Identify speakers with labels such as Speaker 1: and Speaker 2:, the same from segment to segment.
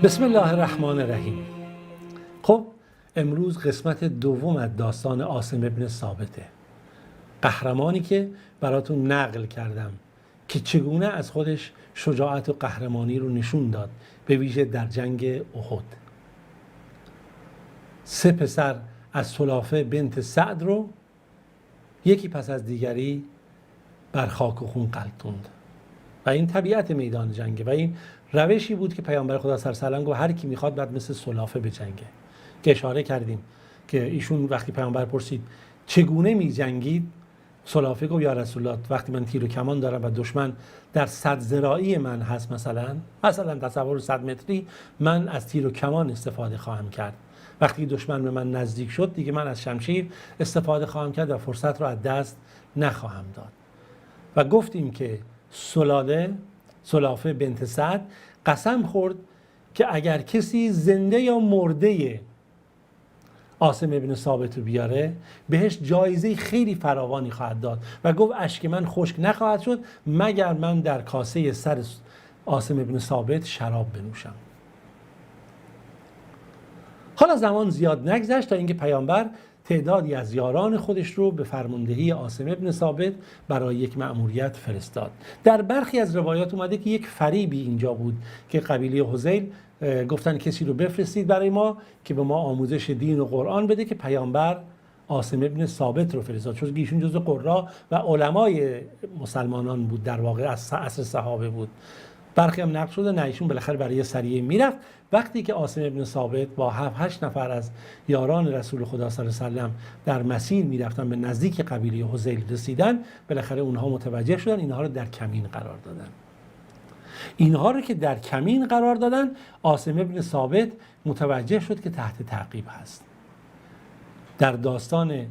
Speaker 1: بسم الله الرحمن الرحیم. خب امروز قسمت دوم از داستان عاصم ابن ثابته، قهرمانی که براتون نقل کردم که چگونه از خودش شجاعت و قهرمانی رو نشون داد، به ویژه در جنگ احد. 3 پسر از سلافه بنت سعد رو یکی پس از دیگری بر خاک و خون غلتوند و این طبیعت میدان جنگه و این روشی بود که پیامبر خدا صلی الله علیه و آله گفت هر کی میخواد باید مثل سلافه بجنگه، که اشاره کردیم که ایشون وقتی پیامبر پرسید چگونه میجنگید، سلافه گفت یا رسول الله وقتی من تیر و کمان دارم و دشمن در 100 ذراعی من هست، مثلا تصور 100 متری، من از تیر و کمان استفاده خواهم کرد. وقتی دشمن به من نزدیک شد دیگه من از شمشیر استفاده خواهم کرد و فرصت رو از دست نخواهم داد. و گفتیم که سلافه بنت سعد قسم خورد که اگر کسی زنده یا مرده عاصم ابن ثابت رو بیاره بهش جایزه خیلی فراوانی خواهد داد و گفت اشک من خشک نخواهد شد مگر من در کاسه سر عاصم ابن ثابت شراب بنوشم. حالا زمان زیاد نگذشت تا اینکه پیامبر تعدادی از یاران خودش رو به فرماندهی عاصم ابن ثابت برای یک مأموریت فرستاد. در برخی از روایات اومده که یک فریبی اینجا بود که قبیله هذیل گفتن کسی رو بفرستید برای ما که به ما آموزش دین و قرآن بده، که پیامبر عاصم ابن ثابت رو فرستاد، چون ایشون جزو قرا و علمای مسلمانان بود، در واقع از عصر صحابه بود. برخی هم نقل شده نه ایشون بالاخره برای سریه میرفت. وقتی که عاصم ابن ثابت با 7-8 نفر از یاران رسول خدا صلی الله علیه و آله در مسیر میرفتن به نزدیک قبیله هذیل رسیدن، بالاخره اونها متوجه شدن، اینها رو در کمین قرار دادن. اینها رو که در کمین قرار دادن، عاصم ابن ثابت متوجه شد که تحت تعقیب هست. در داستان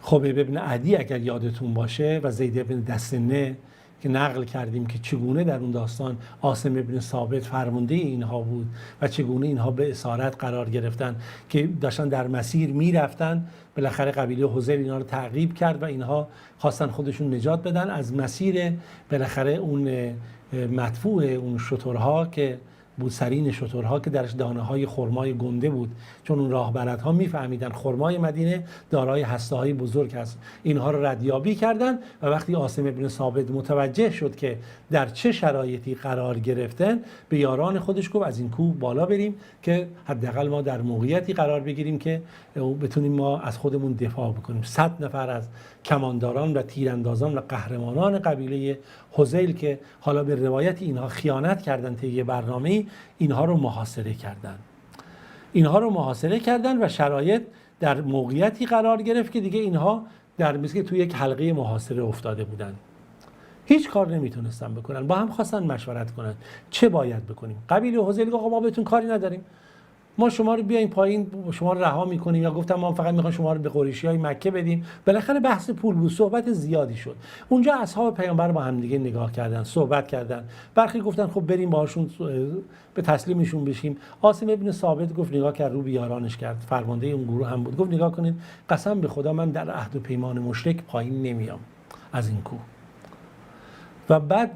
Speaker 1: خبیب ابن عدی اگر یادتون باشه و زید ابن دثنه که نقل کردیم که چگونه در اون داستان عاصم ابن ثابت فرمانده اینها بود و چگونه اینها به اسارت قرار گرفتن که داشتن در مسیر میرفتن، بالاخره قبیله هذیل اینها رو تعقیب کرد و اینها خواستن خودشون نجات بدن از مسیر بالاخره اون مدفوع اون شترها که بود، سرین شترها که درش دانه های خرمای گنده بود، چون اون راهبردها میفهمیدن خرمای مدینه دارای هسته های بزرگ است. اینها رو ردیابی کردن و وقتی عاصم ابن ثابت متوجه شد که در چه شرایطی قرار گرفتن، به یاران خودش گفت از این کوه بالا بریم که حداقل ما در موقعیتی قرار بگیریم که بتونیم ما از خودمون دفاع بکنیم. 100 نفر از کمانداران و تیراندازان و قهرمانان قبیله هذیل که حالا به روایت اینها خیانت کردن طی برنامه، اینها رو محاصره کردن و شرایط در موقعیتی قرار گرفت که دیگه اینها در مثل توی یک حلقه محاصره افتاده بودن، هیچ کار نمیتونستن بکنن. با هم خواستن مشورت کنن چه باید بکنیم. قبیله هذیل گفت ما بهتون کاری نداریم، ما شما رو بیایم پایین، شما رو رها میکنیم، یا گفتم ما فقط میخوایم شما رو به قریشیای مکه بدیم. بالاخره بحث پول بود، صحبت زیادی شد. اونجا اصحاب پیامبر با هم دیگه نگاه کردن، صحبت کردن. برخی گفتن خب بریم باهاشون به تسلیمشون بشیم. عاصم ابن ثابت گفت نگاه کرد رو به یارانش کرد، فرمانده اون گروه هم بود، گفت نگاه کنید قسم به خدا من در عهد و پیمان مشرک پایین نمیام از این کوه. و بعد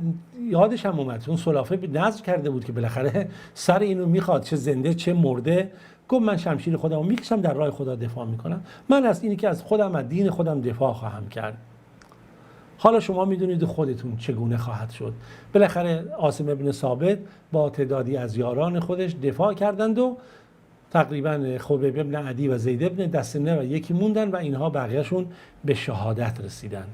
Speaker 1: یادش هم اومد اون سلافه نذر کرده بود که بالاخره سر اینو میخواد، چه زنده چه مرده. گفت من شمشیر خودمو میکشم در راه خدا دفاع میکنم، من از اینی که از خودم از دین خودم دفاع خواهم کرد. حالا شما میدونید خودتون چگونه خواهد شد. بالاخره عاصم ابن ثابت با تعدادی از یاران خودش دفاع کردند و تقریبا خبیب ابن عدی و زید ابن دثنه و یکی موندن و اینها بقیه‌شون به شهادت رسیدن.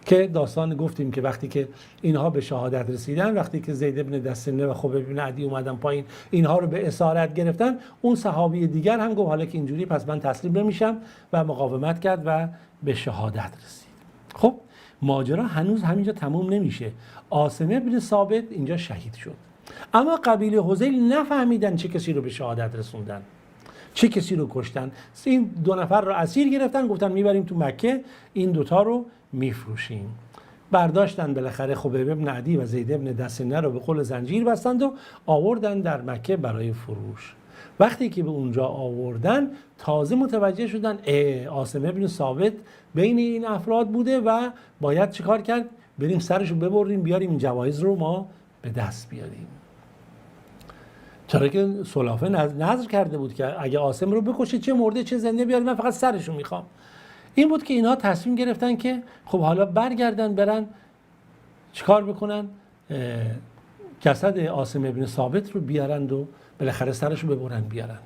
Speaker 1: که داستان گفتیم که وقتی که اینها به شهادت رسیدن، وقتی که زید ابن دثنه و خبیب ابن عدی اومدن پایین اینها رو به اسارت گرفتن، اون صحابی دیگر هم گفت حالا که اینجوری پس من تسلیم نمیشم و مقاومت کرد و به شهادت رسید. خب ماجرا هنوز همینجا تموم نمیشه. عاصم ابن ثابت اینجا شهید شد، اما قبیله هذیل نفهمیدن چه کسی رو به شهادت رسوندن، چه کسی رو کشتن. این 2 نفر رو اسیر گرفتن، گفتن میبریم تو مکه، این 2 تا رو میفروشیم. برداشتن بالاخره خبیب ابن عدی و زید ابن دثنه رو به قل زنجیر بستند و آوردن در مکه برای فروش. وقتی که به اونجا آوردن تازه متوجه شدن عاصم ابن ثابت بین این افراد بوده و باید چیکار کرد؟ بریم سرشو ببریم بیاریم این جوایز رو ما به دست بیاریم. چرا که سلافه نظر کرده بود که اگه عاصم رو بکشه چه مرده چه زنده بیاره، من فقط سرش رو میخوام. این بود که اینها تصمیم گرفتن که خب حالا برگردن برن چیکار بکنن، جسد عاصم ابن ثابت رو بیارند و بالاخره سرش رو ببرن بیارن.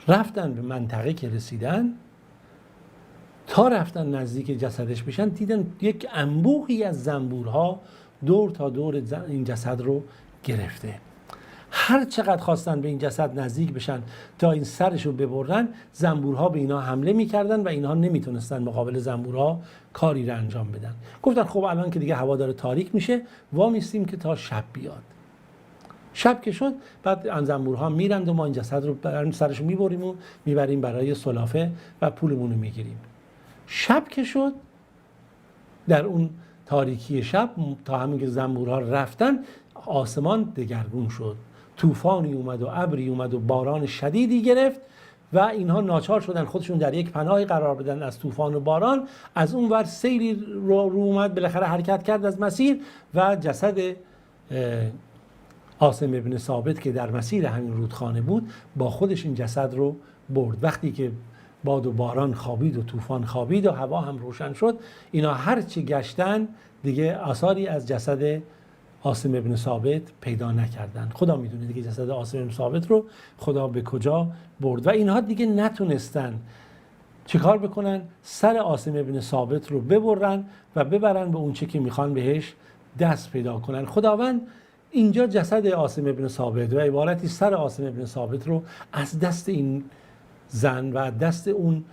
Speaker 1: رفتن به منطقه که رسیدن، تا رفتن نزدیک جسدش بشن دیدن یک انبوهی از زنبورها دور تا دور این جسد رو گرفته. هر چقدر خواستن به این جسد نزدیک بشن تا این سرش رو ببرن، زنبورها به اینا حمله میکردن و اینها نمیتونستن مقابل زنبورها کاری رو انجام بدن. گفتن خب الان که دیگه هوا داره تاریک میشه، وامیستیم که تا شب بیاد. شب که شد، بعد ان زنبورها میرند و ما این جسد رو سرش رو میبریم و میبریم برای سلافه و پولمون رو میگیریم. شب که شد، در اون تاریکی شب تا همین که زنبورها رفتن، آسمان دگرگون شد، طوفانی اومد و ابری اومد و باران شدیدی گرفت و اینها ناچار شدن خودشون در یک پناهی قرار بدن از طوفان و باران. از اون ور سیلی رو اومد، بالاخره حرکت کرد از مسیر و جسد عاصم ابن ثابت که در مسیر همین رودخانه بود با خودش این جسد رو برد. وقتی که باد و باران خوابید و طوفان خوابید و هوا هم روشن شد، اینا هر چی گشتن دیگه آثاری از جسد عاصم ابن ثابت پیدا نکردن. خدا میدونه دیگه جسد عاصم ابن ثابت رو خدا به کجا برد و اینها دیگه نتونستن چیکار بکنن؟ سر عاصم ابن ثابت رو ببرن و ببرن به اون چه که میخوان بهش دست پیدا کنن. خداوند اینجا جسد عاصم ابن ثابت و عبارتی سر عاصم ابن ثابت رو از دست این زن و دست اون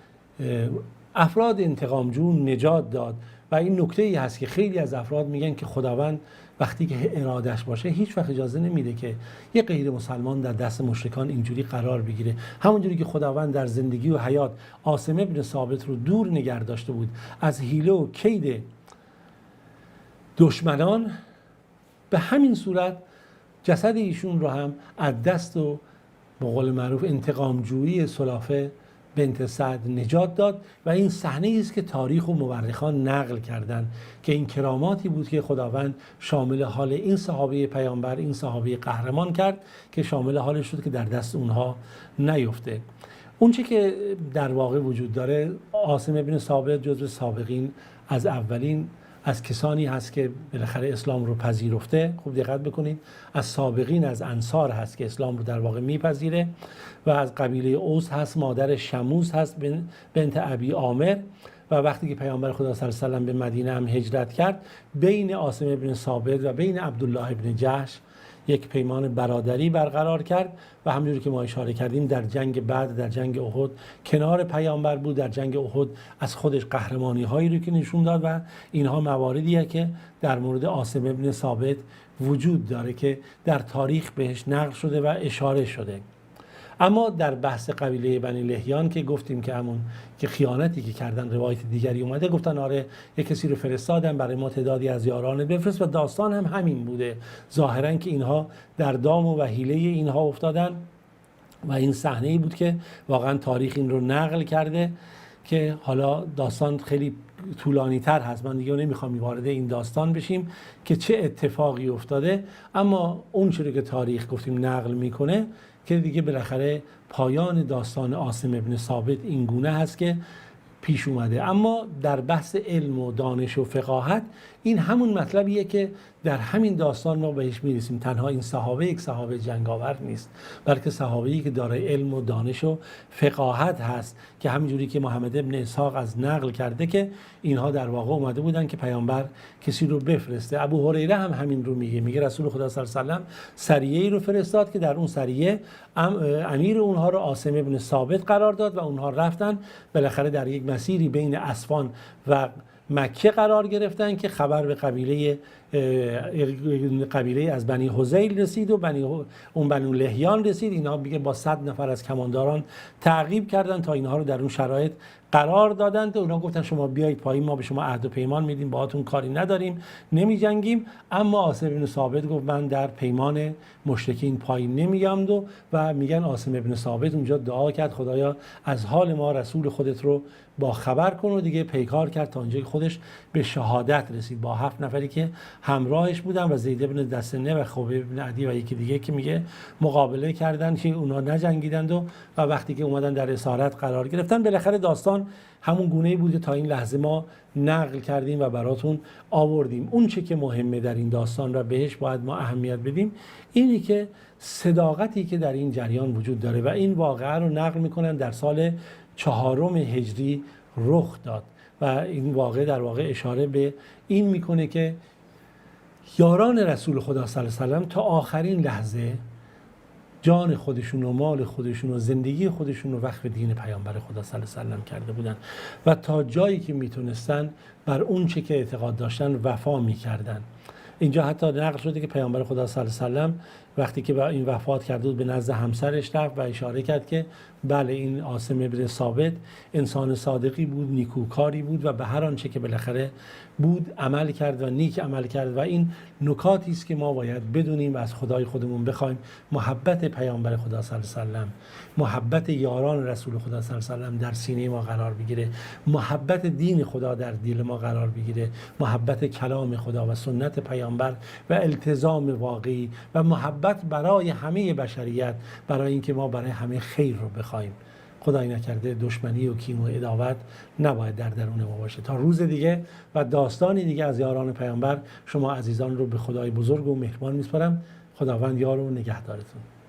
Speaker 1: افراد انتقامجو نجات داد. و این نکته ای هست که خیلی از افراد میگن که خداوند وقتی که ارادش باشه هیچ وقت اجازه نمیده که یه غیر مسلمان در دست مشرکان اینجوری قرار بگیره. همونجوری که خداوند در زندگی و حیات عاصم ابن ثابت رو دور نگه داشته بود از حیله و کید دشمنان، به همین صورت جسد ایشون رو هم از دست و به قول معروف انتقامجویی سلافه بنت سعد نجات داد. و این صحنه است که تاریخ و مورخان نقل کردند که این کراماتی بود که خداوند شامل حال این صحابه پیامبر، این صحابه قهرمان کرد که شامل حالش شد که در دست اونها نیفته. اون چه که در واقع وجود داره، عاصم ابن ثابت جزو سابقین از اولین از کسانی هست که بالاخره اسلام رو پذیرفته. خوب دقت بکنید، از سابقین از انصار هست که اسلام رو در واقع میپذیره و از قبیله اوس هست، مادر شموس هست بنت ابی عامر. و وقتی که پیامبر خدا صلی الله علیه و آله به مدینه هم هجرت کرد، بین عاصم ابن ثابت و بین عبدالله ابن جحش یک پیمان برادری برقرار کرد و همونجوری که ما اشاره کردیم در جنگ بعد، در جنگ احد کنار پیامبر بود. در جنگ احد از خودش قهرمانی هایی رو که نشون داد و اینها مواردیه که در مورد عاصم ابن ثابت وجود داره که در تاریخ بهش نقل شده و اشاره شده. اما در بحث قبیله بنی لحیان که گفتیم که همون که خیانتی که کردن، روایت دیگری اومده گفتن آره یک کسی رو فرستادن برای ما تعدادی از یاران بفرست و داستان هم همین بوده ظاهرا که اینها در دام و حیله اینها افتادن. و این صحنه ای بود که واقعا تاریخ این رو نقل کرده که حالا داستان خیلی طولانی تر هست، من دیگه نمیخوام وارد این داستان بشیم که چه اتفاقی افتاده. اما اون چیزی که تاریخ گفتیم نقل میکنه که دیگه بالاخره پایان داستان عاصم ابن ثابت این گونه هست که پیش اومده. اما در بحث علم و دانش و فقاهت این همون مطلبیه که در همین داستان ما بهش میرسیم. تنها این صحابه یک صحابه جنگاور نیست، بلکه صحابه‌ای که دارای علم و دانش و فقاهت هست که همینجوری که محمد ابن اسحاق از نقل کرده که اینها در واقع اومده بودن که پیامبر کسی رو بفرسته. ابو هریره هم همین رو میگه رسول خدا صلی الله علیه و آله سریه‌ای رو فرستاد که در اون سریه امیر اونها رو عاصم ابن ثابت قرار داد و اونها رفتن بالاخره در یک مسیری بین اسفان و مکه قرار گرفتن که خبر به قبیله از بنی حذیل رسید و بنی لحیان رسید. اینها میگه با 100 نفر از کمانداران تعقیب کردن تا اینها رو در اون شرایط قرار دادند. اونا گفتن شما بیایید پایین، ما به شما عهد و پیمان میدیم، باهاتون کاری نداریم، نمی جنگیم. اما عاصم ابن ثابت گفت من در پیمان مشرکین پایین نمیام و میگن عاصم ابن ثابت اونجا دعا کرد خدایا از حال ما رسول خودت رو با خبر کن و دیگه پیکار کرد تا اونجایی خودش به شهادت رسید با 7 نفری که همراهش بودن و زید بن دسنه و خبیب بن عدی و یکی دیگه که میگه مقابله کردن که اونا نجنگیدند و وقتی که اومدن در اسارت قرار گرفتن. بالاخره داستان همون گونه‌ای بوده تا این لحظه ما نقل کردیم و براتون آوردیم. اون چه که مهمه در این داستان و بهش باید ما اهمیت بدیم اینی که صداقتی که در این جریان وجود داره و این واقعه رو نقل میکنن در سال 4 هجری رخ داد و این واقعه در واقع اشاره به این میکنه که یاران رسول خدا صلی الله علیه و سلم تا آخرین لحظه جان خودشون و مال خودشون و زندگی خودشون رو وقف دین پیامبر خدا صلی الله علیه و سلم کرده بودن و تا جایی که میتونستن بر اون چه که اعتقاد داشتن وفا میکردن. اینجا حتی نقل شده که پیامبر خدا صلی الله علیه و سلم وقتی که این وفات کرده بود به نزد همسرش رفت و اشاره کرد که بله این عاصم بن ثابت انسان صادقی بود، نیکوکاری بود و به هر آنچه که بالاخره بود عمل کرد و نیک عمل کرد و این نکاتی است که ما باید بدونیم و از خدای خودمون بخوایم محبت پیامبر خدا صلی الله علیه و سلم، محبت یاران رسول خدا صلی الله علیه و سلم در سینه ما قرار بگیره، محبت دین خدا در دل ما قرار بگیره، محبت کلام خدا و سنت پیامبر و التزام واقعی و محبت برای همه بشریت، برای اینکه ما برای همه خیر رو بخوایم. خدای نکرده دشمنی و کین و عداوت نباید در درون ما باشه. تا روز دیگه و داستانی دیگه از یاران پیامبر شما عزیزان رو به خدای بزرگ و مهربان میسپارم. خداوند یار و نگهدارتون.